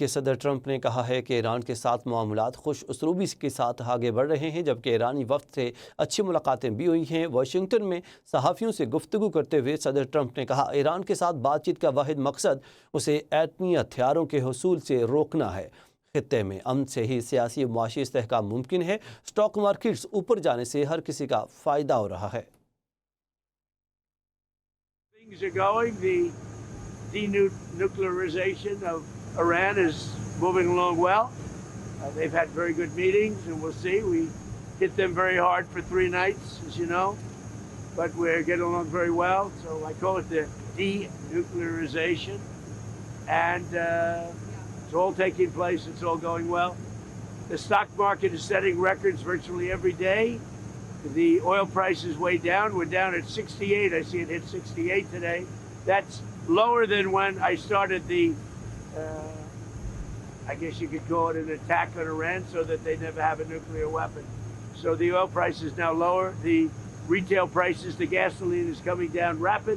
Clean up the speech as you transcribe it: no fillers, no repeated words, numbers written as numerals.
امریکی صدر ٹرمپ نے کہا ہے کہ ایران کے ساتھ معاملات خوش اسلوبی کے ساتھ آگے بڑھ رہے ہیں، جبکہ ایرانی وفد سے اچھی ملاقاتیں بھی ہوئی ہیں۔ واشنگٹن میں صحافیوں سے گفتگو کرتے ہوئے صدر ٹرمپ نے کہا، ایران کے ساتھ بات چیت کا واحد مقصد اسے ایٹمی ہتھیاروں کے حصول سے روکنا ہے۔ خطے میں امن سے ہی سیاسی و معاشی استحکام ممکن ہے۔ اسٹاک مارکیٹس اوپر جانے سے ہر کسی کا فائدہ ہو رہا ہے۔ Things are going. The denuclearization of Iran is moving along well. They've had very good meetings, and we'll see. We hit them very hard for 3 nights, as you know, but we're getting along very well. So I call it the denuclearization, and it's all taking place. It's all going well. The stock market is setting records virtually every day. The oil price is way down. We're down at 68. I see it hit 68 today. That's lower than when I started the, I guess you could call it an attack on Iran so that they never have a nuclear weapon. So the oil price is now lower. The retail prices, the gasoline is coming down rapidly.